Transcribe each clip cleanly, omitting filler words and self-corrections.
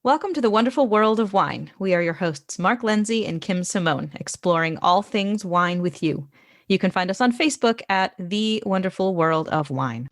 Welcome to the wonderful world of wine. We are your hosts, Mark Lindsay and Kim Simone, exploring all things wine with you. You can find us on Facebook at The Wonderful World of Wine.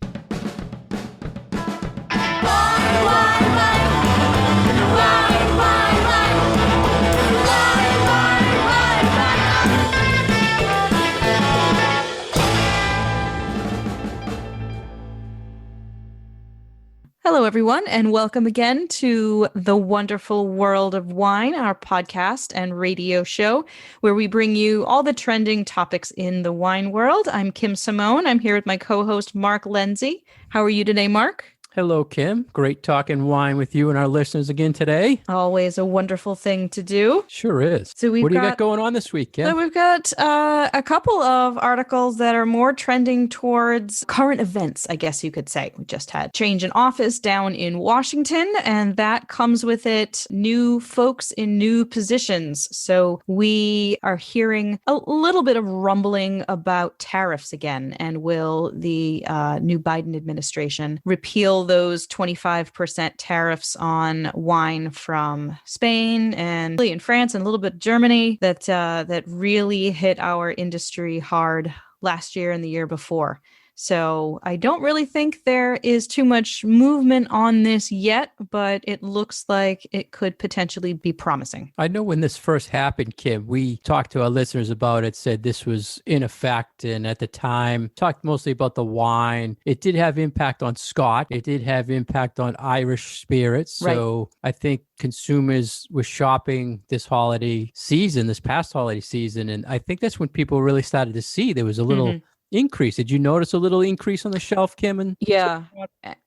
Hello, everyone, and welcome again to The Wonderful World of Wine, our podcast and radio show, where we bring you all the trending topics in the wine world. I'm Kim Simone. I'm here with my co-host, Mark Lindsay. How are you today, Mark? Hello, Kim. Great talking wine with you and our listeners again today. Always a wonderful thing to do. Sure is. So what do you got going on this week, Kim? So we've got a couple of articles that are more trending towards current events, I guess you could say. We just had change in office down in Washington, and that comes with it new folks in new positions. So we are hearing a little bit of rumbling about tariffs again, and will the new Biden administration repeal those 25% tariffs on wine from Spain and in France and a little bit Germany that really hit our industry hard last year and the year before. So I don't really think there is too much movement on this yet, but it looks like it could potentially be promising. I know when this first happened, Kim, we talked to our listeners about it, said this was in effect. And at the time, talked mostly about the wine. It did have impact on Scott. It did have impact on Irish spirits. So right. I think consumers were shopping this holiday season, this past holiday season. And I think that's when people really started to see there was a little increase. Did you notice a little increase on the shelf, Kim? Yeah.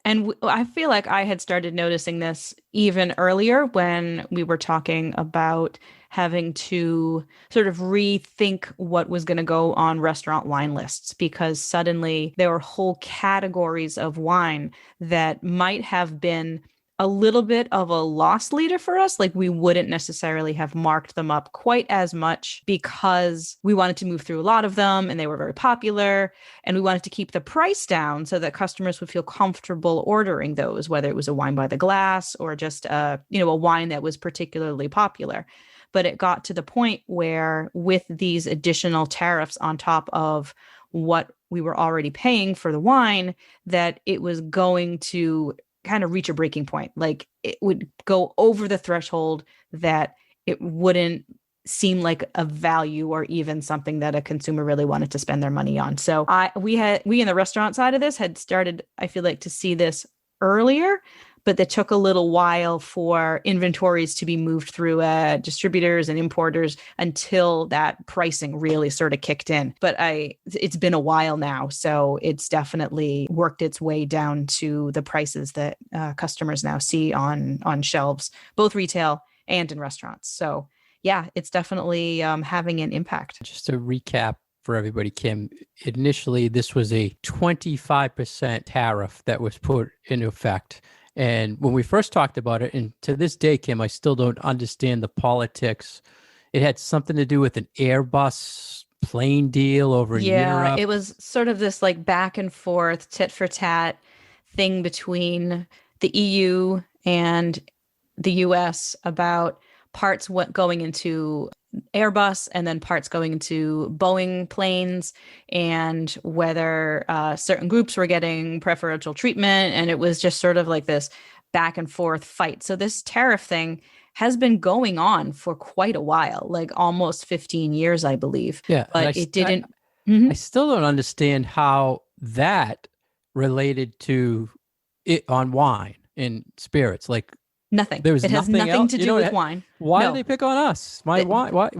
And I feel like I had started noticing this even earlier when we were talking about having to sort of rethink what was going to go on restaurant wine lists, because suddenly there were whole categories of wine that might have been a little bit of a loss leader for us. Like, we wouldn't necessarily have marked them up quite as much because we wanted to move through a lot of them and they were very popular, and we wanted to keep the price down so that customers would feel comfortable ordering those, whether it was a wine by the glass or just a wine that was particularly popular. But it got to the point where, with these additional tariffs on top of what we were already paying for the wine, that it was going to kind of reach a breaking point. Like, it would go over the threshold that it wouldn't seem like a value or even something that a consumer really wanted to spend their money on. So we in the restaurant side of this had started, I feel like, to see this earlier, but it took a little while for inventories to be moved through distributors and importers until that pricing really sort of kicked in. But it's been a while now, so it's definitely worked its way down to the prices that customers now see on shelves, both retail and in restaurants. So yeah, it's definitely having an impact. Just to recap for everybody, Kim, initially this was a 25% tariff that was put into effect. And when we first talked about it, and to this day, Kim, I still don't understand the politics. It had something to do with an Airbus plane deal over in Europe. Yeah, it was sort of this like back and forth, tit for tat thing between the EU and the US about parts going into Airbus and then parts going into Boeing planes, and whether certain groups were getting preferential treatment. And it was just sort of like this back and forth fight. So this tariff thing has been going on for quite a while, like almost 15 years, I believe. Yeah, but it didn't. I still don't understand how that related to it on wine and spirits. Like, nothing. There was it has nothing else? to do with wine. Why did they pick on us? Why?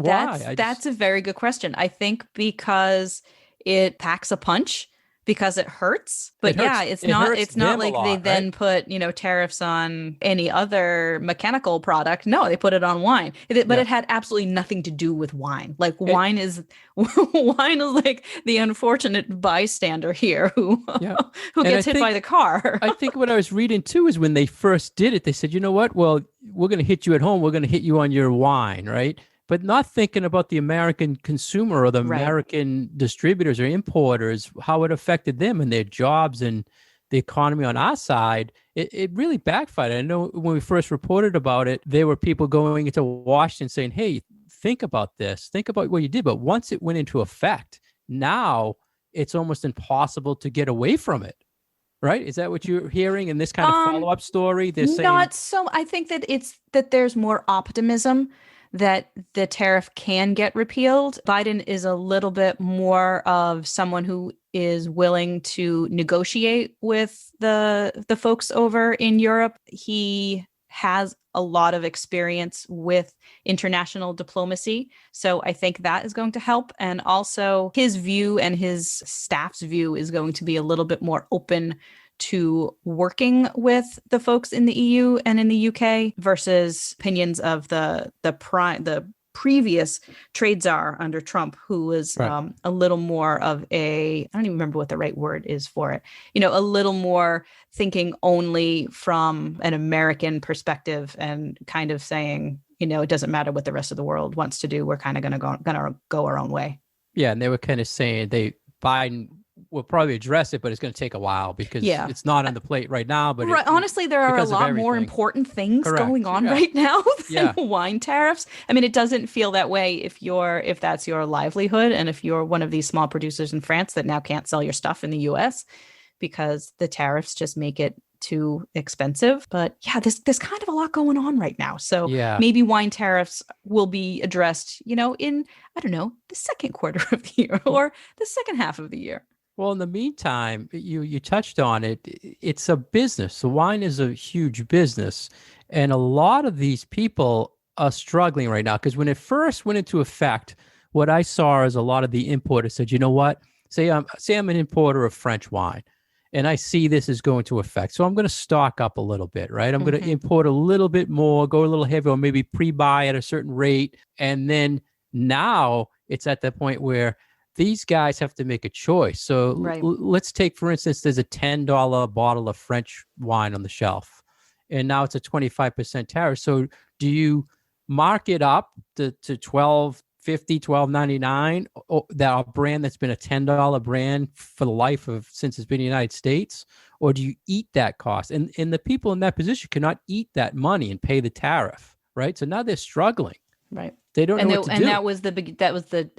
That's a very good question. I think because it packs a punch, because it hurts. But it's not like they then put, tariffs on any other mechanical product. No, they put it on wine. But it had absolutely nothing to do with wine. Like, wine is like the unfortunate bystander here who gets hit by the car. I think what I was reading too is when they first did it, they said, you know what? Well, we're going to hit you at home. We're going to hit you on your wine, right? But not thinking about the American consumer or the American distributors or importers, how it affected them and their jobs and the economy on our side, it really backfired. I know when we first reported about it, there were people going into Washington saying, hey, think about this, think about what you did. But once it went into effect, now it's almost impossible to get away from it. Right? Is that what you're hearing in this kind of Um, follow-up story? They're saying, Not so. I think that it's that there's more optimism that the tariff can get repealed. Biden is a little bit more of someone who is willing to negotiate with the folks over in Europe. He has a lot of experience with international diplomacy. So I think that is going to help. And also his view and his staff's view is going to be a little bit more open to working with the folks in the EU and in the UK versus opinions of the previous trade czar under Trump, who was right. a little more of I don't even remember what the right word is for it, a little more thinking only from an American perspective and kind of saying, it doesn't matter what the rest of the world wants to do. We're kind of going to go our own way. Yeah, and they were kind of saying Biden will probably address it, but it's going to take a while because it's not on the plate right now. But honestly, there are a lot more important things going on right now than wine tariffs. I mean, it doesn't feel that way if that's your livelihood and if you're one of these small producers in France that now can't sell your stuff in the US because the tariffs just make it too expensive. But yeah, there's kind of a lot going on right now. So maybe wine tariffs will be addressed, in, I don't know, the second quarter of the year or the second half of the year. Well, in the meantime, you touched on it. It's a business. The wine is a huge business. And a lot of these people are struggling right now because when it first went into effect, what I saw is a lot of the importers said, you know what? Say I'm an importer of French wine and I see this is going to effect. So I'm going to stock up a little bit, right? I'm going to import a little bit more, go a little heavier, or maybe pre-buy at a certain rate. And then now it's at the point where these guys have to make a choice. So let's take, for instance, there's a $10 bottle of French wine on the shelf, and now it's a 25% tariff. So do you mark it up to $12.50, $12.99, that a brand that's been a $10 brand for the life of since it's been in the United States, or do you eat that cost? And the people in that position cannot eat that money and pay the tariff, right? So now they're struggling. Right. They don't know what to do. And that was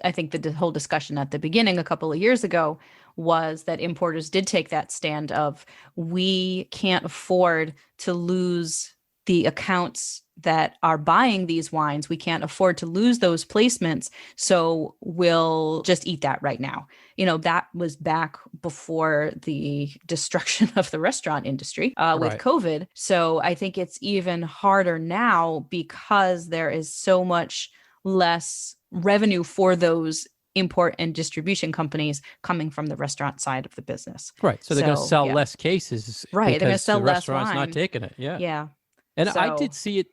I think the whole discussion at the beginning a couple of years ago was that importers did take that stand of we can't afford to lose the accounts that are buying these wines. We can't afford to lose those placements. So we'll just eat that right now. That was back before the destruction of the restaurant industry with COVID. So I think it's even harder now because there is so much less revenue for those import and distribution companies coming from the restaurant side of the business. Right. So they're going to sell less cases. Right. They're going to sell the less restaurant's wine. not taking it. Yeah. Yeah. And I did see it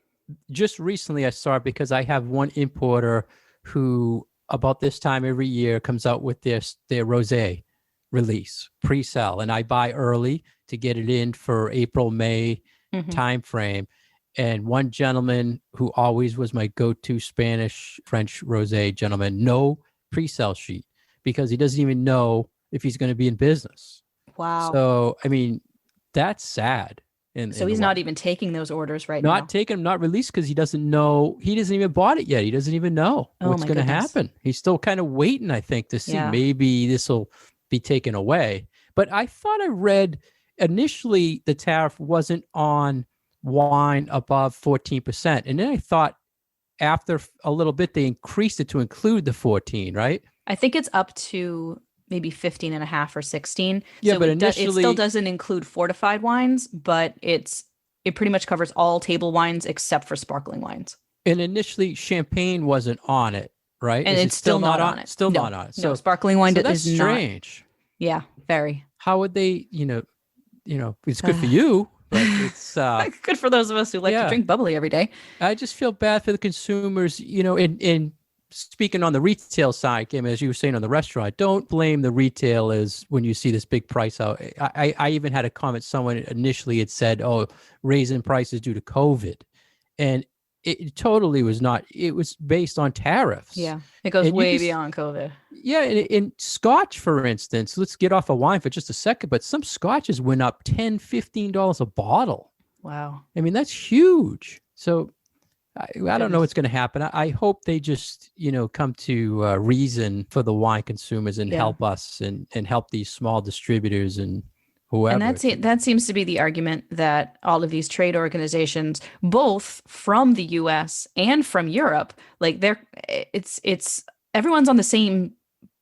just recently. I saw it because I have one importer who about this time every year comes out with their rosé release pre-sale, and I buy early to get it in for April, May timeframe. And one gentleman who always was my go-to Spanish French rosé gentleman, no pre-sale sheet because he doesn't even know if he's going to be in business. Wow. So I mean, that's sad. So he's not even taking those orders right now. Not taking them, not released because he doesn't know. He doesn't even bought it yet. He doesn't even know what's going to happen. He's still kind of waiting, I think, to see maybe this will be taken away. But I thought I read initially the tariff wasn't on wine above 14%. And then I thought after a little bit, they increased it to include the 14, right? I think it's up to maybe 15 and a half or 16. Yeah, so but it still doesn't include fortified wines, but it pretty much covers all table wines except for sparkling wines. And initially champagne wasn't on it, right? And it's still not on it. Still not on it. So sparkling wine that's is strange. Yeah, very. How would they, it's good for you, but it's good for those of us who like to drink bubbly every day. I just feel bad for the consumers, in speaking on the retail side, Kim, as you were saying on the restaurant, don't blame the retailers when you see this big price out. I even had a comment, someone initially had said, raising prices due to COVID. And it totally was not. It was based on tariffs. Yeah. It goes And you way could, beyond COVID. yeah, in Scotch, for instance, let's get off of wine for just a second, but some Scotches went up $10, $15 a bottle. Wow. I mean, that's huge. So I don't know Goodness. what's going to happen. I hope they just, come to reason for the wine consumers and Yeah. help us and help these small distributors and And whoever. that seems to be the argument that all of these trade organizations, both from the US and from Europe, like it's everyone's on the same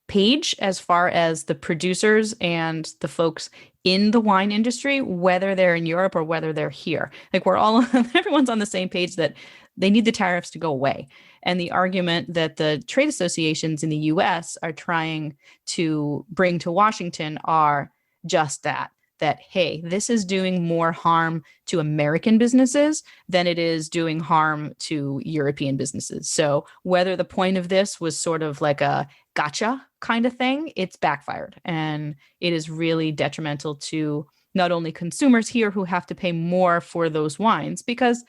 page as far as the producers and the folks in the wine industry, whether they're in Europe or whether they're here. Like we're all everyone's on the same page that they need the tariffs to go away. And the argument that the trade associations in the US are trying to bring to Washington are just that hey, this is doing more harm to American businesses than it is doing harm to European businesses. So whether the point of this was sort of like a gotcha kind of thing, it's backfired. And it is really detrimental to not only consumers here who have to pay more for those wines, because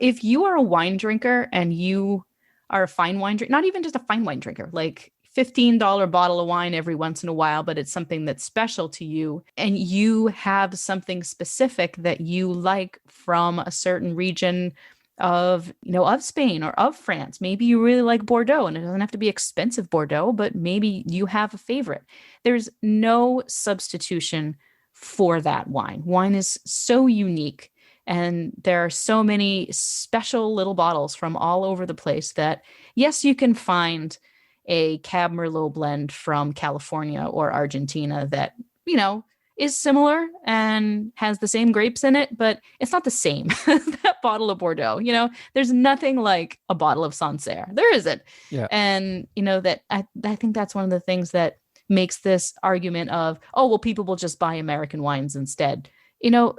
if you are a wine drinker and you are a fine wine drinker, not even just a fine wine drinker, like $15 bottle of wine every once in a while, but it's something that's special to you, and you have something specific that you like from a certain region of Spain or of France. Maybe you really like Bordeaux, and it doesn't have to be expensive Bordeaux, but maybe you have a favorite. There's no substitution for that wine. Wine is so unique, and there are so many special little bottles from all over the place that, yes, you can find a Cab Merlot blend from California or Argentina that, is similar and has the same grapes in it, but it's not the same as that bottle of Bordeaux. There's nothing like a bottle of Sancerre. There isn't. Yeah. And, that I think that's one of the things that makes this argument of, oh, well, people will just buy American wines instead,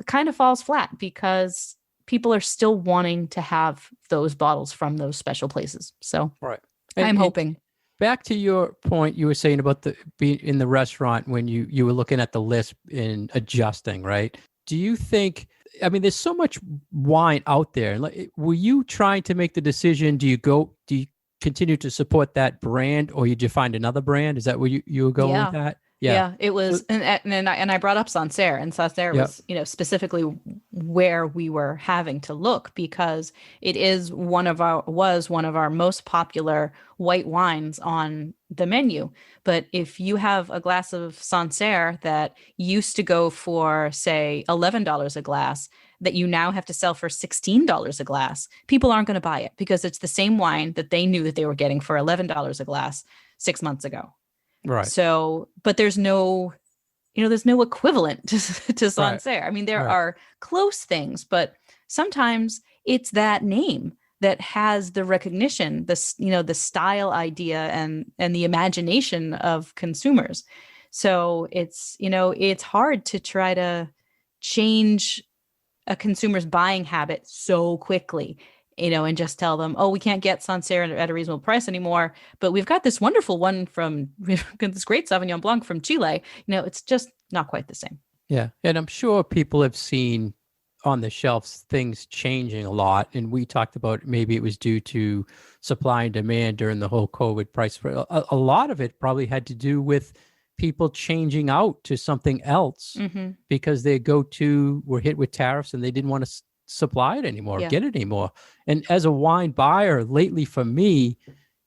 kind of falls flat, because people are still wanting to have those bottles from those special places. So Right. I'm And hoping. back to your point, you were saying about being in the restaurant when you were looking at the list and adjusting, right? Do you think? I mean, there's so much wine out there. Like, were you trying to make the decision? Do you continue to support that brand, or did you find another brand? Is that where you were going with Yeah. that? Yeah. Yeah, it was, and I brought up Sancerre, and Sancerre Yeah. was, specifically where we were having to look, because it is one of our most popular white wines on the menu. But if you have a glass of Sancerre that used to go for, say, $11 a glass, that you now have to sell for $16 a glass, people aren't going to buy it, because it's the same wine that they knew that they were getting for $11 a glass 6 months ago. Right. So, but there's no equivalent to Right. Sancerre. I mean, there Right. are close things, but sometimes it's that name that has the recognition, the style idea and the imagination of consumers. So it's hard to try to change a consumer's buying habit so quickly, and just tell them, oh, we can't get Sancerre at a reasonable price anymore, but we've got this wonderful one we've got this great Sauvignon Blanc from Chile. It's just not quite the same. Yeah. And I'm sure people have seen on the shelves things changing a lot. And we talked about maybe it was due to supply and demand during the whole COVID price. A lot of it probably had to do with people changing out to something else because their go-to were hit with tariffs and they didn't want to supply it anymore, Yeah. get it anymore. And as a wine buyer, lately for me,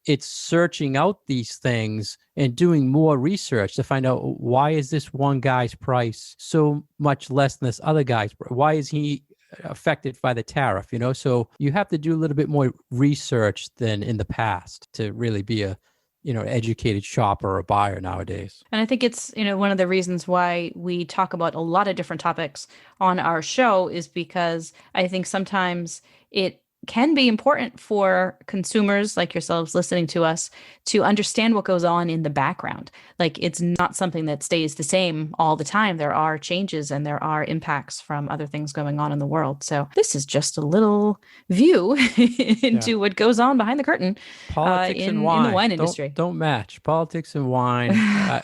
it's searching out these things and doing more research to find out, why is this one guy's price so much less than this other guy's? Why is he affected by the tariff? So you have to do a little bit more research than in the past to really be a educated shopper or buyer nowadays. And I think it's, one of the reasons why we talk about a lot of different topics on our show is because I think sometimes it can be important for consumers like yourselves listening to us to understand what goes on in the background. Like, it's not something that stays the same all the time. There are changes and there are impacts from other things going on in the world. So this is just a little view into what goes on behind the curtain. Politics and wine in the wine industry. Don't match. Politics and wine.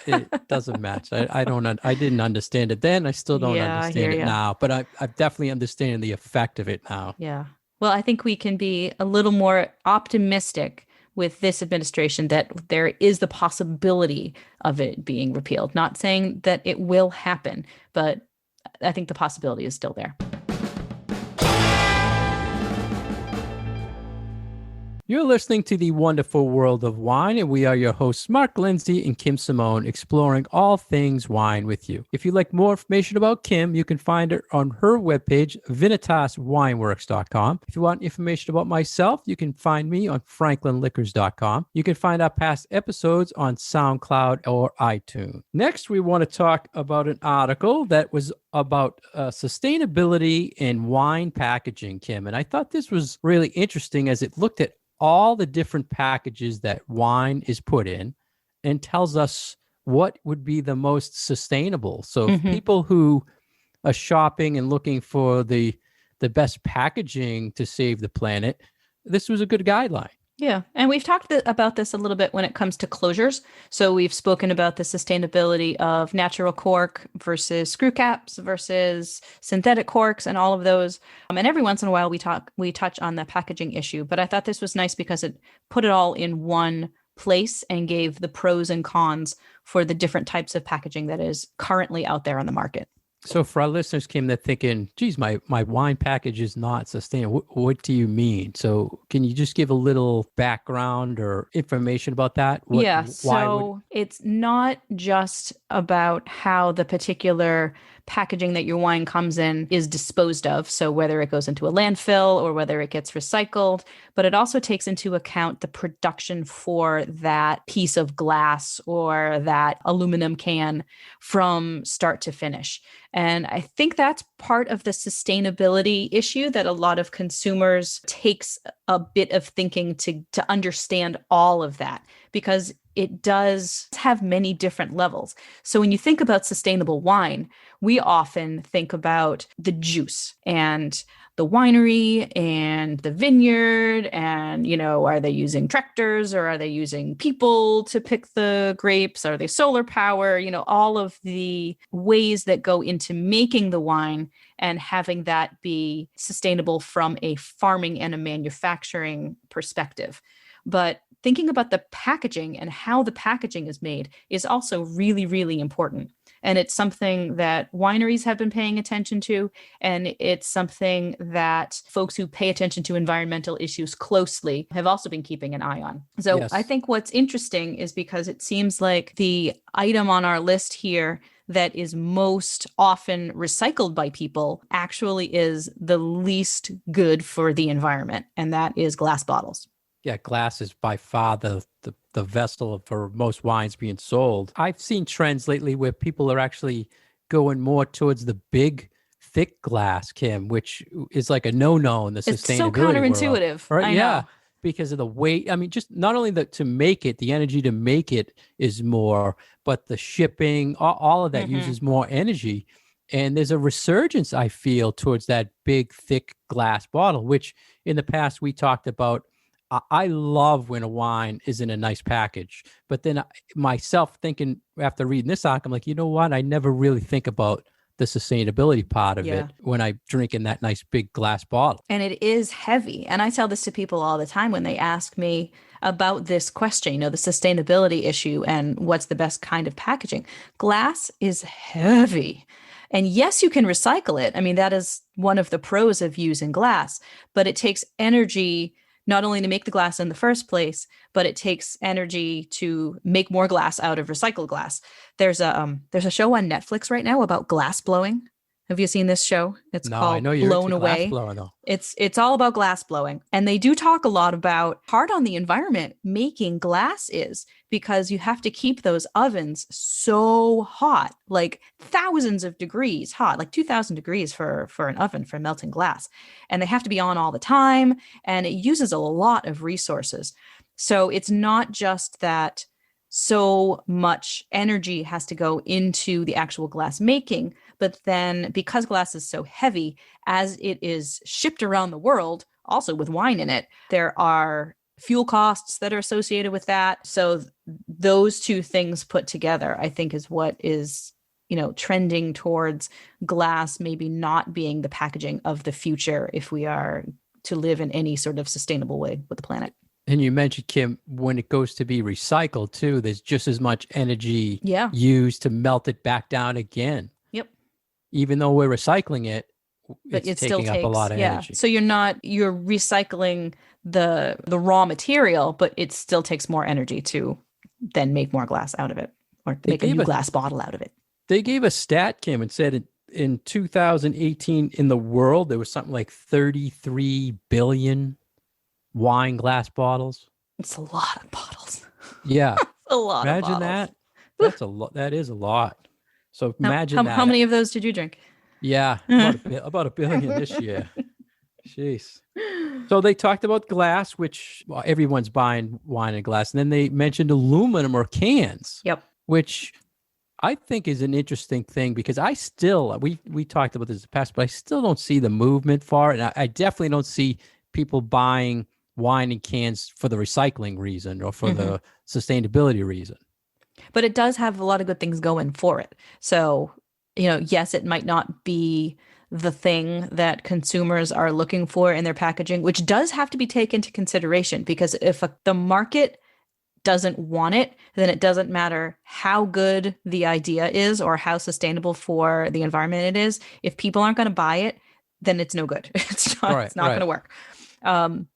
It doesn't match. I didn't understand it then. I still don't understand it now, but I definitely understand the effect of it now. Yeah. Well, I think we can be a little more optimistic with this administration that there is the possibility of it being repealed. Not saying that it will happen, but I think the possibility is still there. You're listening to The Wonderful World of Wine, and we are your hosts, Mark Lindsay and Kim Simone, exploring all things wine with you. If you'd like more information about Kim, you can find her on her webpage, vinitaswineworks.com. If you want information about myself, you can find me on franklinliquors.com. You can find our past episodes on SoundCloud or iTunes. Next, we want to talk about an article that was about sustainability in wine packaging, Kim. And I thought this was really interesting as it looked at all the different packages that wine is put in and tells us what would be the most sustainable. So if people who are shopping and looking for the best packaging to save the planet, this was a good guideline. Yeah. And we've talked about this a little bit when it comes to closures. So we've spoken about the sustainability of natural cork versus screw caps versus synthetic corks and all of those. And every once in a while we touch on the packaging issue. But I thought this was nice because it put it all in one place and gave the pros and cons for the different types of packaging that is currently out there on the market. So for our listeners, Kim, they're thinking, geez, my wine package is not sustainable. What do you mean? So can you just give a little background or information about that? It's not just about how the particular packaging that your wine comes in is disposed of. So whether it goes into a landfill or whether it gets recycled, but it also takes into account the production for that piece of glass or that aluminum can from start to finish. And I think that's part of the sustainability issue that a lot of consumers takes a bit of thinking to understand all of that, because it does have many different levels. So when you think about sustainable wine, we often think about the juice and the winery and the vineyard and, are they using tractors or are they using people to pick the grapes? Are they solar power? All of the ways that go into making the wine and having that be sustainable from a farming and a manufacturing perspective. But thinking about the packaging and how the packaging is made is also really, really important. And it's something that wineries have been paying attention to. And it's something that folks who pay attention to environmental issues closely have also been keeping an eye on. So yes. I think what's interesting is because it seems like the item on our list here that is most often recycled by people actually is the least good for the environment. And that is glass bottles. Yeah, glass is by far the vessel for most wines being sold. I've seen trends lately where people are actually going more towards the big, thick glass, Kim, which is like a no-no in the sustainability It's so counterintuitive. World, right? I Yeah, know. because of the weight. I mean, just not only to make it, the energy to make it is more, but the shipping, all of that uses more energy. And there's a resurgence, I feel, towards that big, thick glass bottle, which in the past we talked about. I love when a wine is in a nice package, but then myself thinking after reading this article, I'm like, you know what? I never really think about the sustainability part of it when I drink in that nice big glass bottle. And it is heavy. And I tell this to people all the time when they ask me about this question, the sustainability issue and what's the best kind of packaging. Glass is heavy. And yes, you can recycle it. I mean, that is one of the pros of using glass, but it takes energy not only to make the glass in the first place, but it takes energy to make more glass out of recycled glass. There's a show on Netflix right now about glass blowing. Have you seen this show? It's called Blown Away. It's all about glass blowing. And they do talk a lot about hard on the environment making glass is, because you have to keep those ovens so hot, like thousands of degrees hot, like 2000 degrees for an oven for melting glass. And they have to be on all the time. And it uses a lot of resources. So it's not just that so much energy has to go into the actual glass making, but then because glass is so heavy, as it is shipped around the world, also with wine in it, there are fuel costs that are associated with that. So those two things put together, I think, is what is, trending towards glass maybe not being the packaging of the future if we are to live in any sort of sustainable way with the planet. And you mentioned, Kim, when it goes to be recycled too, there's just as much energy Yeah. used to melt it back down again. Yep. Even though we're recycling it, But it's it still taking up a takes, lot of yeah. energy. So you're recycling the raw material, but it still takes more energy to then make more glass out of it or They make a gave new a glass bottle out of it. they gave a stat, Kim, and said in 2018 in the world there was something like 33 billion wine glass bottles. It's a lot of bottles. Yeah, A lot of imagine bottles. that. That's a lot. That is a lot. So How, imagine how, how that. many of those did you drink? Yeah, about a billion this year. Jeez. So they talked about glass, which well, everyone's buying wine and glass, and then they mentioned aluminum or cans, Yep. which I think is an interesting thing because I still we talked about this in the past, but I still don't see the movement for it, and I definitely don't see people buying wine and cans for the recycling reason or for Hmm. the sustainability reason. But it does have a lot of good things going for it. So, yes, it might not be the thing that consumers are looking for in their packaging, which does have to be taken into consideration because if the market doesn't want it, then it doesn't matter how good the idea is or how sustainable for the environment it is. If people aren't going to buy it, then it's no good. It's not, Right, it's not going right. to work.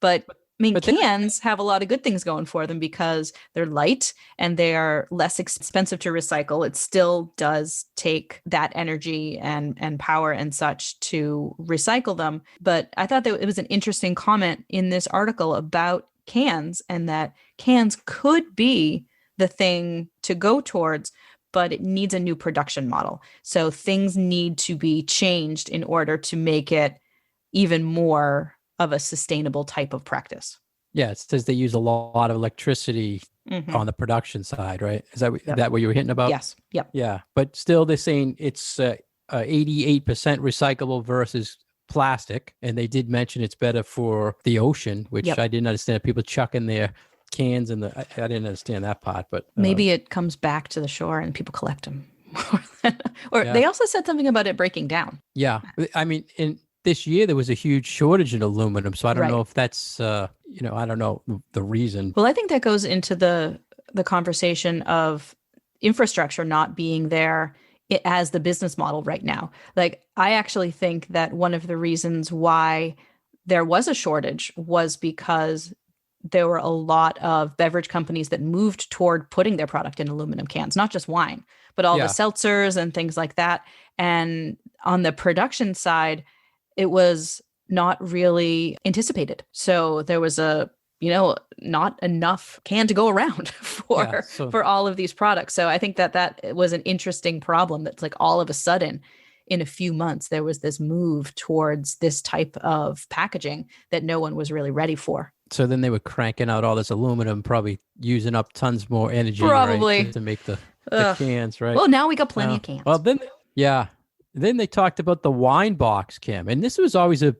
But I mean, But then cans have a lot of good things going for them because they're light and they are less expensive to recycle. It still does take that energy and power and such to recycle them. But I thought that it was an interesting comment in this article about cans and that cans could be the thing to go towards, but it needs a new production model. So things need to be changed in order to make it even more of a sustainable type of practice. yeah, it says they use a lot of electricity Mm-hmm. on the production side, right? Is Yep. that what you were hitting about? Yes. Yep. Yeah, but still they're saying it's 88% recyclable versus plastic, and they did mention it's better for the ocean, which Yep. I didn't understand. People chucking their cans in I didn't understand that part, but Maybe it comes back to the shore and people collect them. Or yeah, they also said something about it breaking down. yeah. I mean, in this year there was a huge shortage in aluminum, so I don't know Right. if that's I don't know the reason. Well, I think that goes into the conversation of infrastructure not being there as the business model right now. Like I actually think that one of the reasons why there was a shortage was because there were a lot of beverage companies that moved toward putting their product in aluminum cans, not just wine, but all the Yeah, seltzers and things like that. And on the production side, it was not really anticipated. So there was not enough can to go around yeah. for So for all of these products. So I think that was an interesting problem that's like all of a sudden in a few months there was this move towards this type of packaging that no one was really ready for. so then they were cranking out all this aluminum, probably using up tons more energy, right, Probably. to make the Ugh. cans, right? Well, now we got plenty No. of Well, cans. then, yeah. Then they talked about the wine box, Kim. And this was always a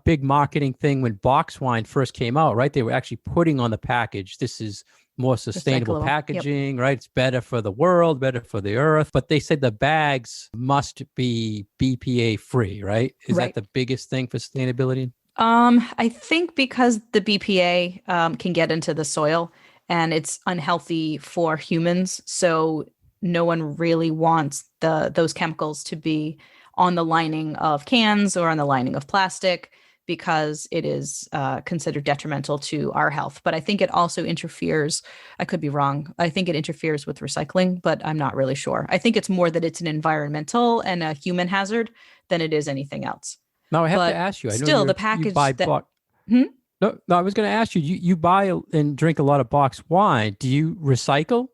big marketing thing when box wine first came out, right? They were actually putting on the package, this is more sustainable Recyclable. Yep. packaging, right? It's better for the world, better for the earth. But they said the bags must be BPA free, right? Is that Right. the biggest thing for sustainability? I think because the BPA can get into the soil and it's unhealthy for humans, so no one really wants those chemicals to be on the lining of cans or on the lining of plastic because it is considered detrimental to our health. But I think it also interferes. I could be wrong. I think it interferes with recycling, but I'm not really sure. I think it's more that it's an environmental and a human hazard than it is anything else. Now I have to But ask you. I know still, the you buy package that box. hmm? No, no, I was going to ask you. You buy and drink a lot of boxed wine. Do you recycle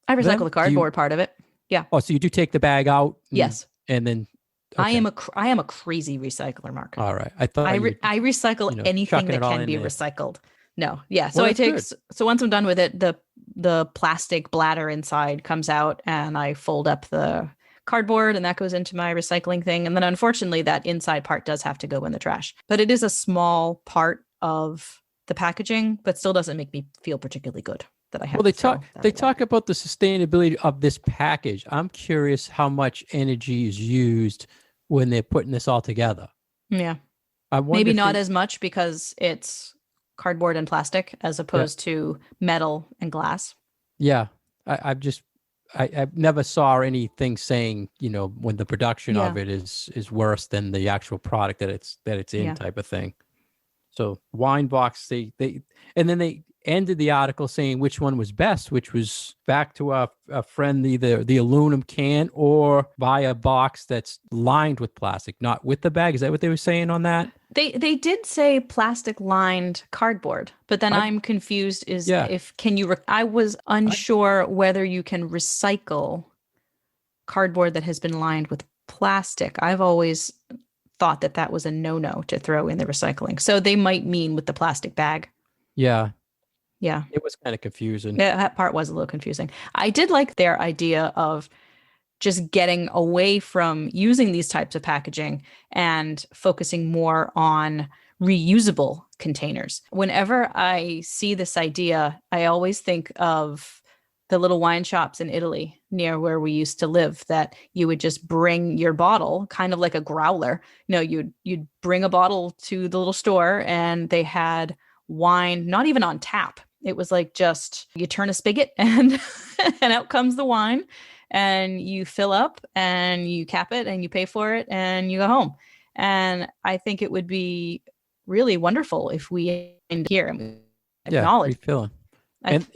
I recycle them? the Do you? cardboard part of it. Yeah. Oh, so you do take the bag out Yes. and then I okay. am a crazy recycler, Mark. All right. I thought I recycle anything chucking that it all can in be there. recycled. No. Yeah. Well, So I that's take good. so once I'm done with it, the plastic bladder inside comes out and I fold up the cardboard and that goes into my recycling thing. And then unfortunately that inside part does have to go in the trash. But it is a small part of the packaging, but still doesn't make me feel particularly good that I Well, have to throw that they away. talk about the sustainability of this package. I'm curious how much energy is used when they're putting this all together. Yeah. I wonder Maybe if not it, as much because it's cardboard and plastic as yeah, opposed to metal and glass. yeah. I've just, I never saw anything saying, when the production of Yeah. it is worse than the actual product that it's in Yeah. type of thing. So wine box, and then they ended the article saying which one was best, which was back to a friend, either the aluminum can or buy a box that's lined with plastic, not with the bag. Is that what they were saying on that? They did say plastic lined cardboard, but then I I'm confused is Yeah, if can you I was I unsure whether you can recycle cardboard that has been lined with plastic. I've always thought that that was a no-no to throw in the recycling. So they might mean with the plastic bag. yeah, Yeah. it was kind of confusing. Yeah, that part was a little confusing. I did like their idea of just getting away from using these types of packaging and focusing more on reusable containers. Whenever I see this idea, I always think of the little wine shops in Italy near where we used to live that you would just bring your bottle kind of like a growler. You'd bring a bottle to the little store and they had wine not even on tap. It was like just you turn a spigot and and out comes the wine and you fill up and you cap it and you pay for it and you go home. And I think it would be really wonderful if we in here and Yeah, acknowledge. refilling. I And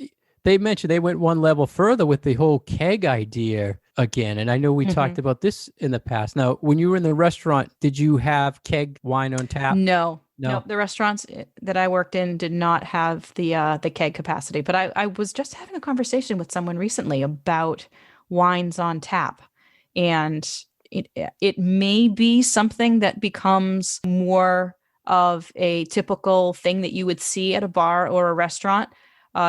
they mentioned they went one level further with the whole keg idea again. And I know we talked Mhm. about this in the past. Now, when you were in the restaurant, did you have keg wine on tap? No, no, No. the restaurants that I worked in did not have the keg capacity. But I was just having a conversation with someone recently about wines on tap, and it it may be something that becomes more of a typical thing that you would see at a bar or a restaurant.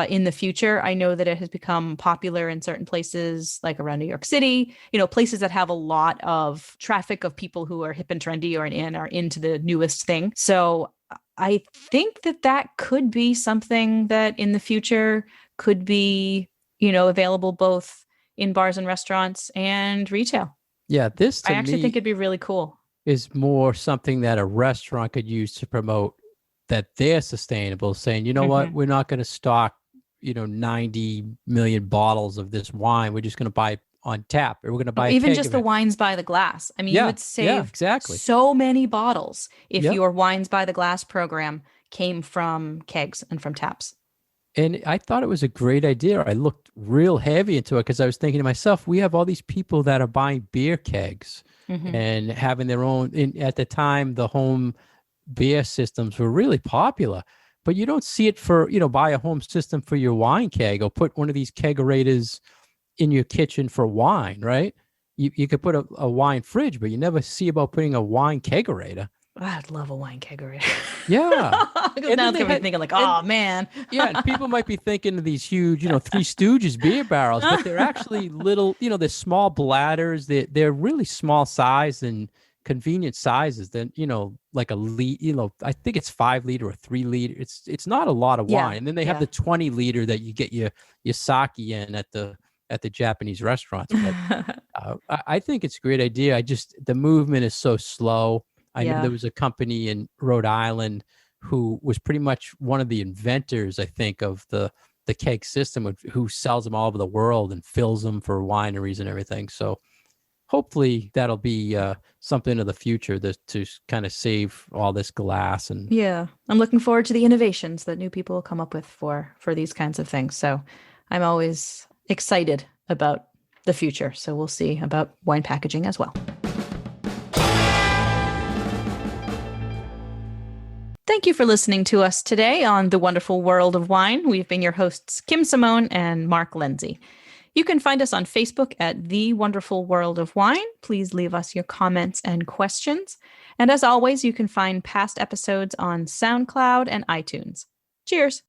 In the future, I know that it has become popular in certain places, like around New York City, places that have a lot of traffic of people who are hip and trendy or are into the newest thing. So I think that that could be something that in the future could be, available both in bars and restaurants and retail. Yeah, this I to actually think me it'd be really cool. is more something that a restaurant could use to promote that they're sustainable, saying, you know what, Hmm. we're not going to stock, 90 million bottles of this wine. We're just going to buy on tap, or we're going to Or buy a even keg just of the it. wines by the glass. I mean, you Yeah, would yeah, save exactly. so many bottles if Yep. your wines by the glass program came from kegs and from taps. And I thought it was a great idea. I looked real heavy into it because I was thinking to myself, we have all these people that are buying beer kegs Hmm. and having their own. At the time, the home beer systems were really popular, but you don't see it for, buy a home system for your wine keg or put one of these kegerators in your kitchen for wine, right? You could put a wine fridge, but you never see about putting a wine kegerator. I'd love a wine kegerator. Yeah. Because And now then it's they gonna be had, thinking like, and oh man. yeah, and people might be thinking of these huge, Three Stooges beer barrels, but they're actually little, they're small bladders. They're really small size and convenient sizes. Then, like a liter, I think it's 5 liter or 3 liter. It's not a lot of Yeah, wine. And then they have yeah. the 20 liter that you get your sake in at the Japanese restaurants. But I think it's a great idea. The movement is so slow. I know Yeah. there was a company in Rhode Island who was pretty much one of the inventors, I think, of the keg system, who sells them all over the world and fills them for wineries and everything. So hopefully that'll be something of the future to kind of save all this glass. And Yeah. I'm looking forward to the innovations that new people will come up with for these kinds of things. So I'm always excited about the future. So we'll see about wine packaging as well. Thank you for listening to us today on The Wonderful World of Wine. We've been your hosts, Kim Simone and Mark Lindsay. You can find us on Facebook at The Wonderful World of Wine. Please leave us your comments and questions. And as always, you can find past episodes on SoundCloud and iTunes. Cheers.